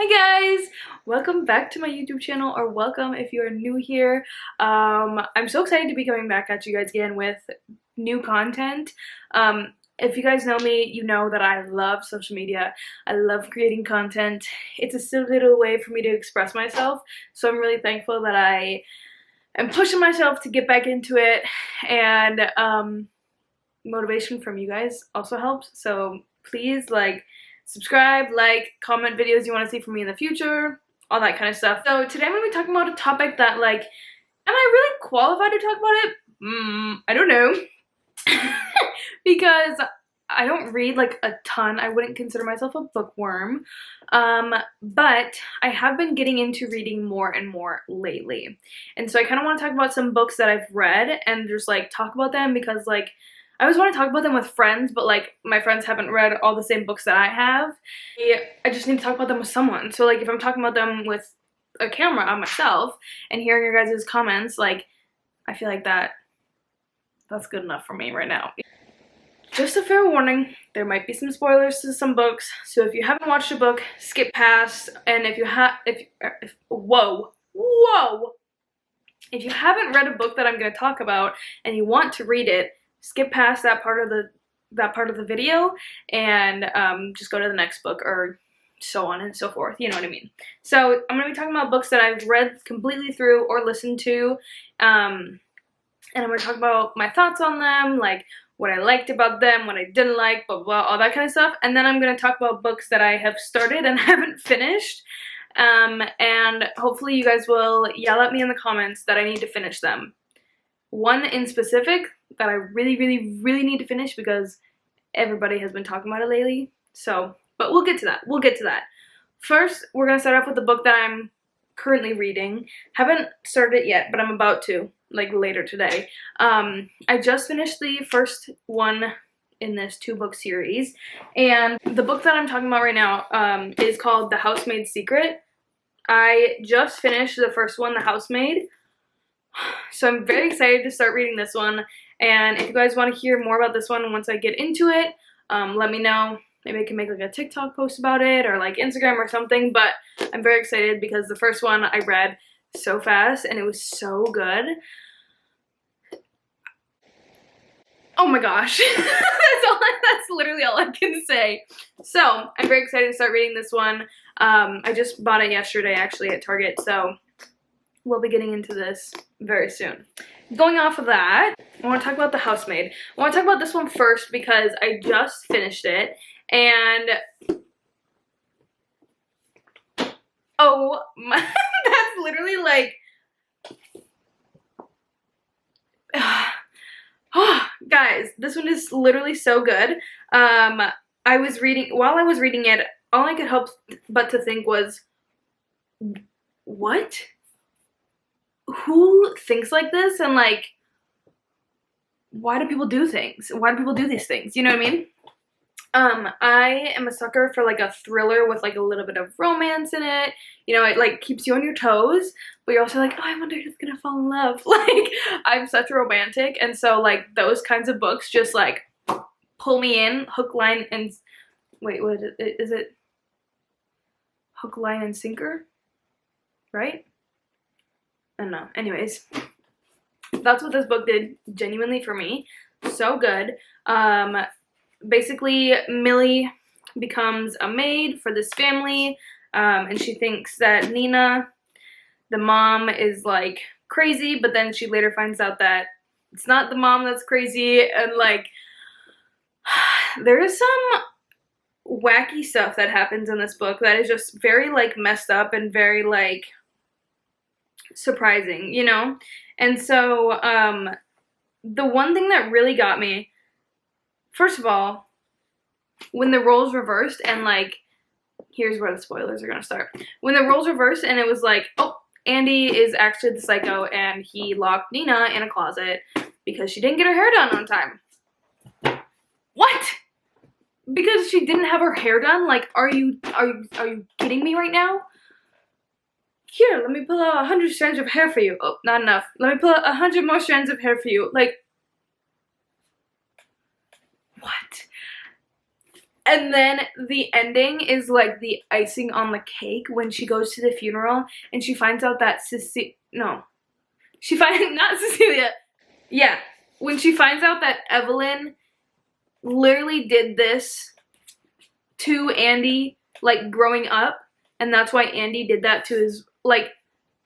Hi guys! Welcome back to my YouTube channel, or welcome if you are new here. I'm so excited to be coming back at you guys again with new content. If you guys know me, you know that I love social media. I love creating content. It's a silly little way for me to express myself, so I'm really thankful that I am pushing myself to get back into it, and motivation from you guys also helps, so please subscribe, comment videos you want to see from me in the future, all that kind of stuff. So today I'm going to be talking about a topic that, am I really qualified to talk about it? I don't know. Because I don't read a ton. I wouldn't consider myself a bookworm. But I have been getting into reading more and more lately. And so I kind of want to talk about some books that I've read and just talk about them, because I always want to talk about them with friends, but my friends haven't read all the same books that I have. I just need to talk about them with someone. So if I'm talking about them with a camera on myself and hearing your guys' comments, I feel like that's good enough for me right now. Just a fair warning, there might be some spoilers to some books, so if you haven't watched a book, skip past. And if you haven't read a book that I'm going to talk about and you want to read it, skip past that part of the video and just go to the next book, or so on and so forth, you know what I mean. So I'm going to be talking about books that I've read completely through or listened to, and I'm going to talk about my thoughts on them, what I liked about them, what I didn't like, blah blah, all that kind of stuff. And then I'm going to talk about books that I have started and haven't finished, and hopefully you guys will yell at me in the comments that I need to finish them. One in specific that I really need to finish because everybody has been talking about it lately. So, but we'll get to that. First, we're going to start off with the book that I'm currently reading. Haven't started it yet, but I'm about to, later today. I just finished the first one in this 2-book series, and the book that I'm talking about right now is called The Housemaid's Secret. I just finished the first one, The Housemaid. So I'm very excited to start reading this one, and if you guys want to hear more about this one once I get into it, let me know. Maybe I can make a TikTok post about it, or Instagram or something, but I'm very excited because the first one I read so fast and it was so good. Oh my gosh. That's literally all I can say. So I'm very excited to start reading this one. I just bought it yesterday actually at Target, so we'll be getting into this very soon. Going off of that, I want to talk about The Housemaid. I want to talk about this one first because I just finished it, and oh my, that's literally guys, this one is literally so good. While I was reading it, all I could help but to think was, what? Who thinks like this, and why do people do things? Why do people do these things? You know what I mean? I am a sucker for a thriller with a little bit of romance in it. You know, it keeps you on your toes, but you're also oh, I wonder who's gonna fall in love. I'm such a romantic, and so those kinds of books just pull me in, hook, line, and wait, what is it? Hook, line, and sinker, right? I don't know. Anyways, that's what this book did genuinely for me. So good. Basically, Millie becomes a maid for this family, and she thinks that Nina, the mom, is crazy, but then she later finds out that it's not the mom that's crazy, and there is some wacky stuff that happens in this book that is just very messed up and very surprising, you know? And so the one thing that really got me, first of all, when the roles reversed, and here's where the spoilers are gonna start. When the roles reversed and it was oh, Andy is actually the psycho and he locked Nina in a closet because she didn't get her hair done on time. What? Because she didn't have her hair done? Are you kidding me right now? Here, let me pull out 100 strands of hair for you. Oh, not enough. Let me pull out 100 more strands of hair for you. What? And then the ending is like the icing on the cake when she goes to the funeral and she finds out that not Cecilia. Yeah, when she finds out that Evelyn literally did this to Andy, like, growing up, and that's why Andy did that to his, like,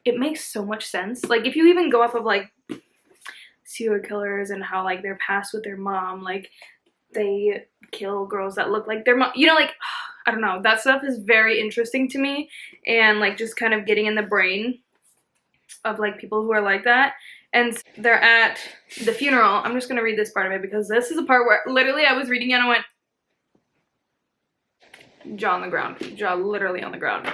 it makes so much sense. Like, if you even go off of, like, serial killers and how, like, they're past with their mom, like, they kill girls that look like their mom, you know, like, I don't know, that stuff is very interesting to me, and, like, just kind of getting in the brain of, like, people who are like that. And they're at the funeral. I'm just gonna read this part of it because this is a part where literally I was reading it and I went, jaw on the ground, jaw literally on the ground.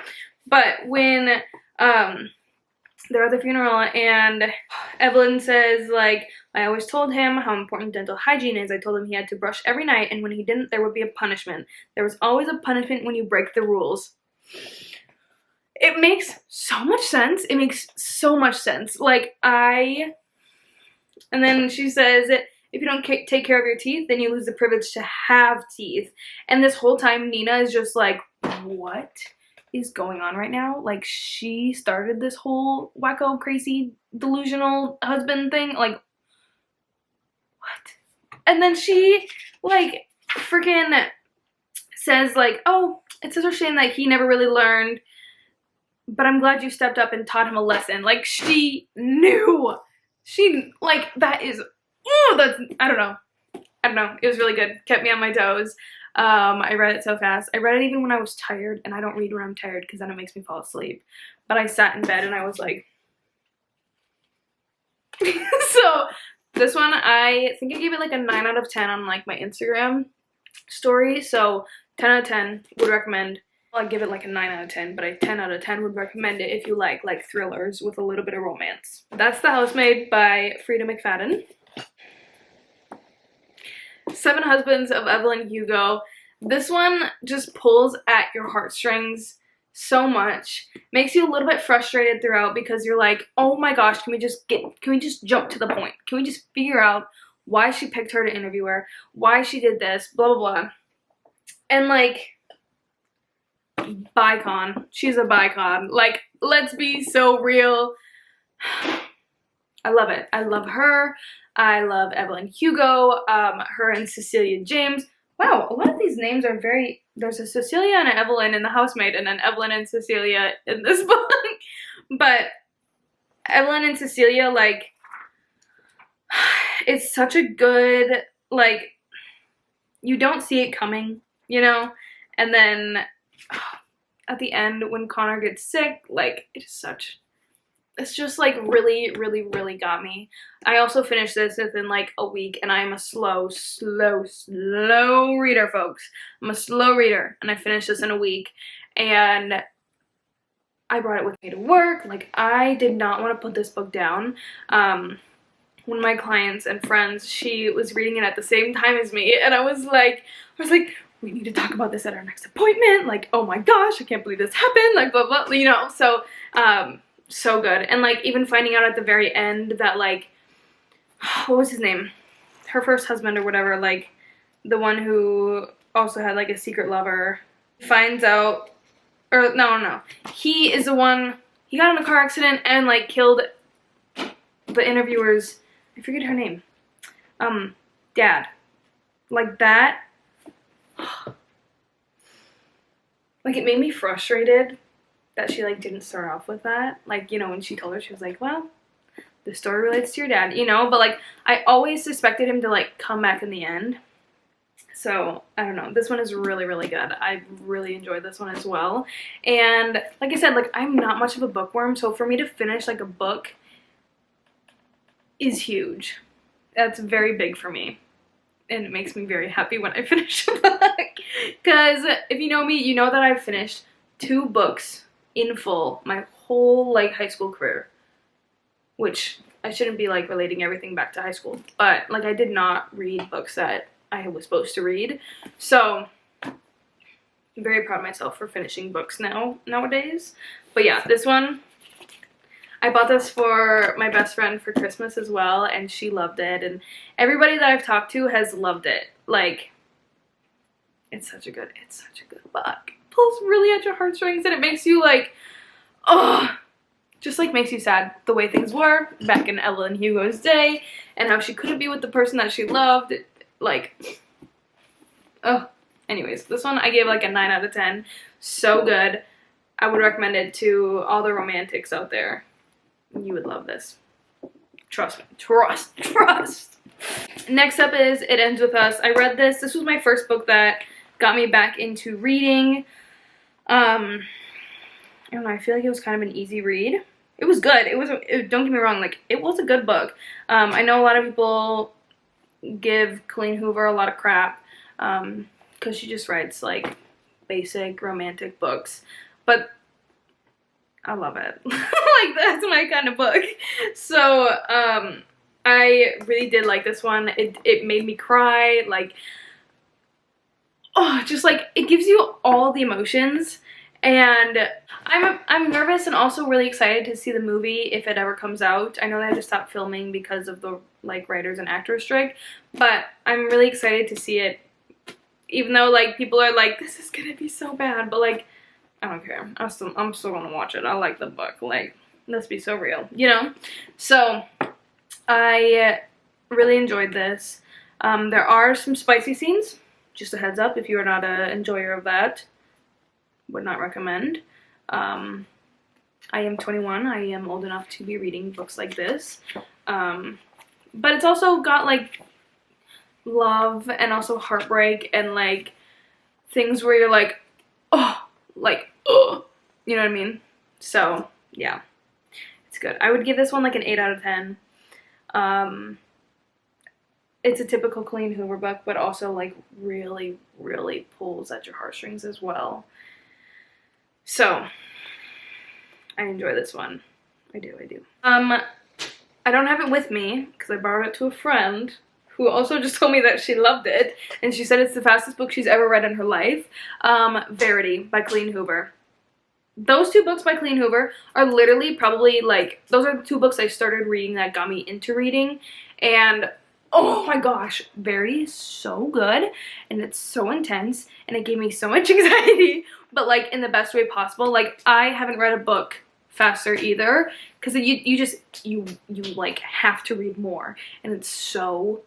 But when they're at the funeral and Evelyn says, like, I always told him how important dental hygiene is. I told him he had to brush every night, and when he didn't, there would be a punishment. There was always a punishment when you break the rules. It makes so much sense. It makes so much sense. Like, and then she says, if you don't take care of your teeth, then you lose the privilege to have teeth. And this whole time, Nina is just like, what is going on right now? Like, she started this whole wacko, crazy, delusional husband thing. Like, what? And then she, like, freaking says, like, oh, it's such a shame that he never really learned, but I'm glad you stepped up and taught him a lesson. Like, she knew. She, like, that is, oh, that's, I don't know. It was really good. Kept me on my toes. I read it so fast. I read it even when I was tired, and I don't read when I'm tired because then it makes me fall asleep. But I sat in bed and I was like, so this one, I think I gave it like a 9 out of 10 on like my Instagram story. So 10 out of 10 would recommend. I'd give it like a 9 out of 10, but a 10 out of 10 would recommend it if you like thrillers with a little bit of romance. That's The Housemaid by Frida McFadden. 7 Husbands of Evelyn Hugo. This one just pulls at your heartstrings so much. Makes you a little bit frustrated throughout because you're like, oh my gosh, can we just jump to the point? Can we just figure out why she picked her to interview her? Why she did this? Blah, blah, blah. And like, bicon. She's a bicon. Like, let's be so real. I love it. I love her. I love Evelyn Hugo. Her and Cecilia James. Wow, a lot of these names are very, there's a Cecilia and an Evelyn in The Housemaid, and then Evelyn and Cecilia in this book. But Evelyn and Cecilia, like, it's such a good, like, you don't see it coming, you know? And then at the end when Connor gets sick, like, it's just like really, really, really got me. I also finished this within like a week, and I'm a slow reader, folks. I'm a slow reader, and I finished this in a week, and I brought it with me to work. Like, I did not want to put this book down. One of my clients and friends, she was reading it at the same time as me, and I was like, we need to talk about this at our next appointment. Like, oh my gosh, I can't believe this happened. Like, blah, blah, you know. So, so good. And like, even finding out at the very end that like, what was his name? Her first husband or whatever, like, the one who also had like a secret lover, finds out, or no. He is the one, he got in a car accident and like killed the interviewer's, I forget her name, dad. Like that, like, it made me frustrated that she like didn't start off with that. Like, you know, when she told her, she was like, well, the story relates to your dad, you know? But like, I always suspected him to like come back in the end. So, I don't know. This one is really, really good. I really enjoyed this one as well. And like I said, like, I'm not much of a bookworm, so for me to finish like a book is huge. That's very big for me. And it makes me very happy when I finish a book. Because if you know me, you know that I've finished 2 books in full my whole like high school career. Which I shouldn't be like relating everything back to high school. But like, I did not read books that I was supposed to read. So I'm very proud of myself for finishing books nowadays. But yeah, this one, I bought this for my best friend for Christmas as well, and she loved it, and everybody that I've talked to has loved it. Like, it's such a good book. It pulls really at your heartstrings, and it makes you like, oh, just like makes you sad the way things were back in Ella and Hugo's day, and how she couldn't be with the person that she loved. Like, oh. Anyways, this one I gave like a 9 out of 10. So good. I would recommend it to all the romantics out there. You would love this. Trust me. Trust. Next up is It Ends With Us. I read this. This was my first book that got me back into reading. I don't know. I feel like it was kind of an easy read. It was good. Don't get me wrong. Like, it was a good book. I know a lot of people give Colleen Hoover a lot of crap. Because she just writes like basic romantic books, but I love it. Like, that's my kind of book. So I really did like this one. It made me cry. Like, oh, just like, it gives you all the emotions, and I'm nervous and also really excited to see the movie if it ever comes out. I know they had to stop filming because of the like writers and actors strike, but I'm really excited to see it. Even though, like, people are like, this is gonna be so bad, but, like, I don't care. I'm still gonna watch it. I like the book. Like, let's be so real, you know? So, I really enjoyed this. There are some spicy scenes. Just a heads up, if you are not an enjoyer of that. Would not recommend. I am 21. I am old enough to be reading books like this. But it's also got, like, love and also heartbreak and like things where you're like, oh, like, oh, you know what I mean? So yeah, it's good. I would give this one like an 8 out of 10. It's a typical Colleen Hoover book, but also like really, really pulls at your heartstrings as well. So I enjoy this one. I do. I don't have it with me because I borrowed it to a friend who also just told me that she loved it, and she said it's the fastest book she's ever read in her life. Verity by Colleen Hoover. Those two books by Colleen Hoover are literally probably like, those are the two books I started reading that got me into reading, and oh my gosh, Verity is so good, and it's so intense, and it gave me so much anxiety, but like in the best way possible. Like, I haven't read a book faster either, because you like have to read more, and it's so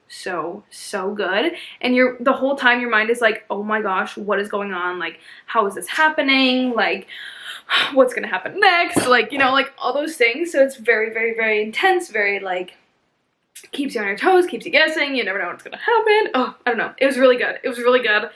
good, and the whole time your mind is like, oh my gosh, what is going on, like, how is this happening, like, what's gonna happen next, like, you know, like all those things. So it's very intense, very like, keeps you on your toes, keeps you guessing, you never know what's gonna happen. Oh, I don't know, it was really good.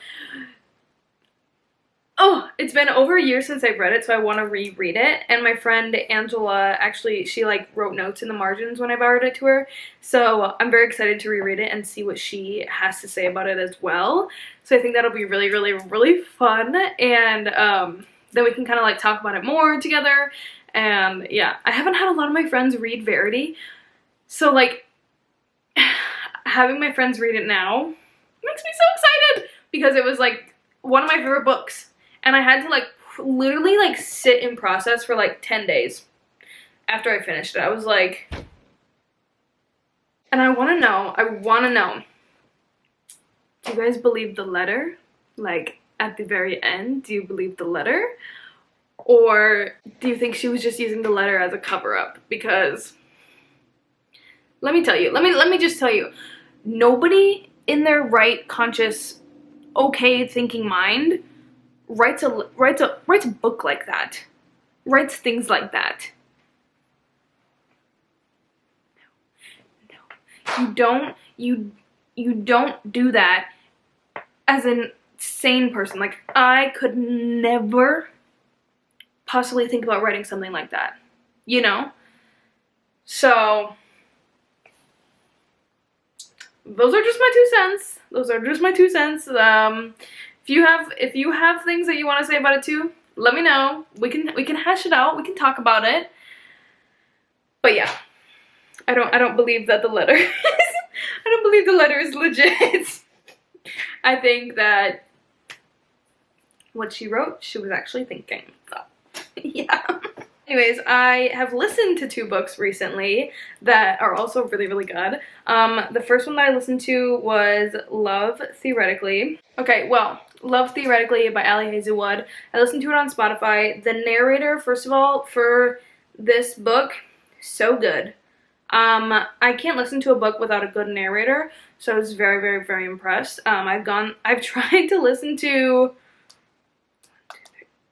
Oh, it's been over a year since I've read it, so I want to reread it. And my friend Angela, actually, she like wrote notes in the margins when I borrowed it to her. So I'm very excited to reread it and see what she has to say about it as well. So I think that'll be really fun. And then we can kind of like talk about it more together. And yeah, I haven't had a lot of my friends read Verity. So like, having my friends read it now makes me so excited, because it was like one of my favorite books. And I had to like literally like sit in process for like 10 days after I finished it. I was like, and I want to know, do you guys believe the letter? Like, at the very end, do you believe the letter? Or do you think she was just using the letter as a cover-up? Because let me tell you, let me just tell you, nobody in their right, conscious, okay thinking mind writes a book like that, writes things like that. No, you don't do that as an sane person. Like, I could never possibly think about writing something like that, you know? So those are just my 2 cents. If you have things that you want to say about it too, let me know. We can hash it out. We can talk about it. But yeah, I don't believe that the letter I don't believe the letter is legit. I think that what she wrote, she was actually thinking. So yeah. Anyways, I have listened to 2 books recently that are also really good. The first one that I listened to was Love Theoretically. Okay, well, Love Theoretically by Ali Hazelwood. I listened to it on Spotify. The narrator, first of all, for this book, so good. I can't listen to a book without a good narrator, so I was very, very, very impressed. I've tried to listen to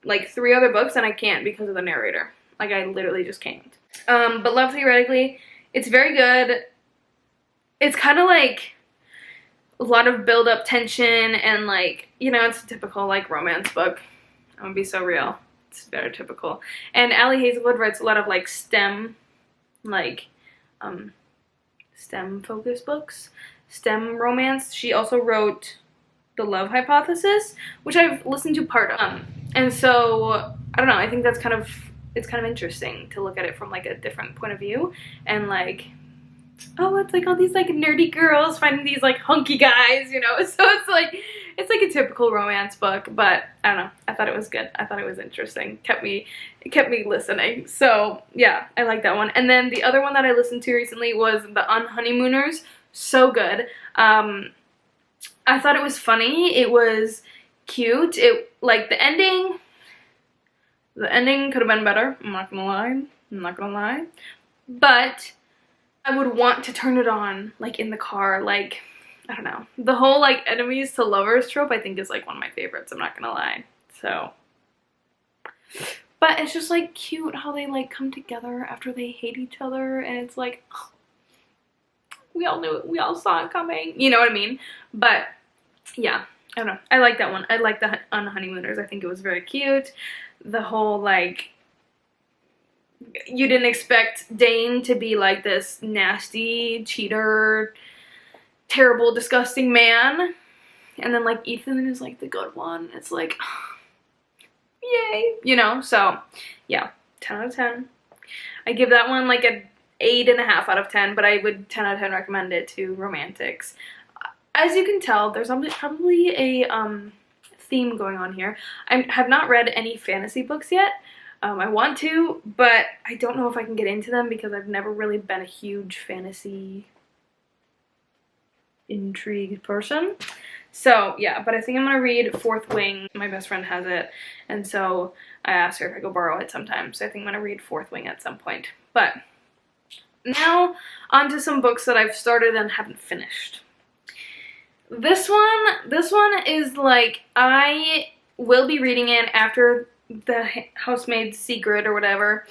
like 3 other books and I can't because of the narrator. Like, I literally just can't. But Love Theoretically, it's very good. It's kind of like a lot of build-up tension and, like, you know, it's a typical, like, romance book. I'm gonna be so real. It's very typical. And Ali Hazelwood writes a lot of, like, STEM focused books. STEM romance. She also wrote The Love Hypothesis, which I've listened to part of. And so, I don't know, I think that's it's kind of interesting to look at it from, like, a different point of view. And, like, oh, it's like all these like nerdy girls finding these like hunky guys, you know, so it's like a typical romance book, but I don't know, I thought it was good. I thought it was interesting. It kept me listening. So yeah, I like that one. And then the other one that I listened to recently was The Unhoneymooners. So good. I thought it was funny. It was cute. It, like, the ending could have been better. I'm not gonna lie. But I would want to turn it on, like, in the car, like, I don't know. The whole, like, enemies to lovers trope, I think, is, like, one of my favorites, I'm not gonna lie. So, but it's just, like, cute how they, like, come together after they hate each other, and it's like, oh, we all knew it, we all saw it coming, you know what I mean? But, yeah, I don't know. I like that one. I like The Unhoneymooners. I think it was very cute. The whole, like, you didn't expect Dane to be like this nasty, cheater, terrible, disgusting man. And then, like, Ethan is, like, the good one. It's like, yay. You know, so, yeah, 10 out of 10. I give that one, like, an 8.5 out of 10, but I would 10 out of 10 recommend it to romantics. As you can tell, there's probably a theme going on here. I have not read any fantasy books yet. I want to, but I don't know if I can get into them because I've never really been a huge fantasy intrigue person. So, yeah, but I think I'm going to read Fourth Wing. My best friend has it, and so I asked her if I could borrow it sometime. So I think I'm going to read Fourth Wing at some point. But now, on to some books that I've started and haven't finished. This one is like, I will be reading it after The Housemaid's Secret or whatever,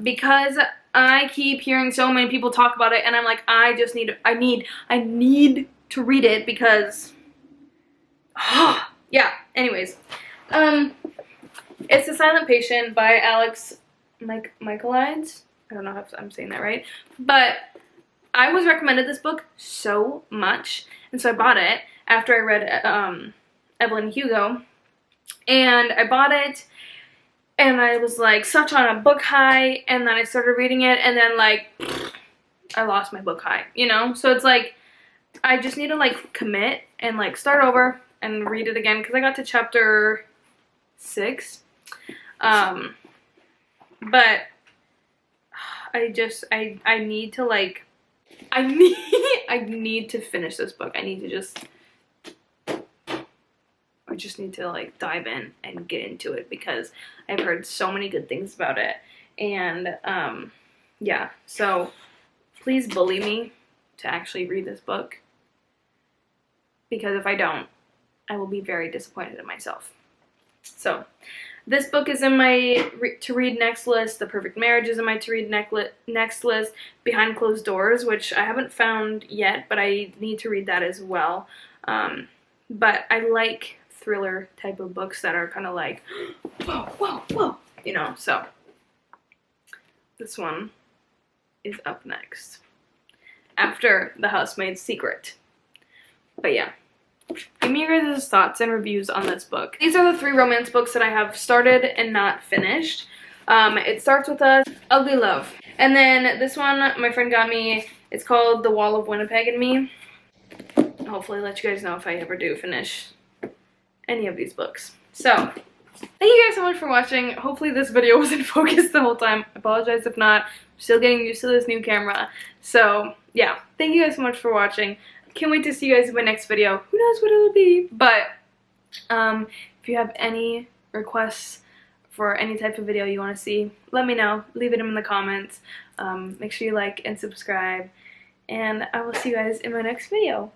because I keep hearing so many people talk about it, and I'm like, I need to read it because, yeah, anyways, it's The Silent Patient by Alex Michaelides. I don't know if I'm saying that right, but I was recommended this book so much, and so I bought it after I read Evelyn Hugo. And I bought it, and I was, like, such on a book high, and then I started reading it, and then, like, I lost my book high, you know? So it's, like, I just need to, like, commit and, like, start over and read it again, because I got to chapter 6. But I need to, like, I need to finish this book. I just need to, like, dive in and get into it because I've heard so many good things about it. And, yeah, so please bully me to actually read this book, because if I don't, I will be very disappointed in myself. So, this book is in my to-read next list. The Perfect Marriage is in my to-read next list. Behind Closed Doors, which I haven't found yet, but I need to read that as well. But I like thriller type of books that are kind of like, whoa, whoa, whoa, you know, so this one is up next after The Housemaid's Secret. But yeah, give me your guys' thoughts and reviews on this book. These are the 3 romance books that I have started and not finished. It starts with Ugly Love, and then this one my friend got me. It's called The Wall of Winnipeg and Me. I'll hopefully let you guys know if I ever do finish any of these books. So, thank you guys so much for watching. Hopefully this video was in focus the whole time. I apologize if not. I'm still getting used to this new camera. So, yeah. Thank you guys so much for watching. Can't wait to see you guys in my next video. Who knows what it'll be? But, If you have any requests for any type of video you want to see, let me know. Leave it in the comments. Make sure you like and subscribe, and I will see you guys in my next video.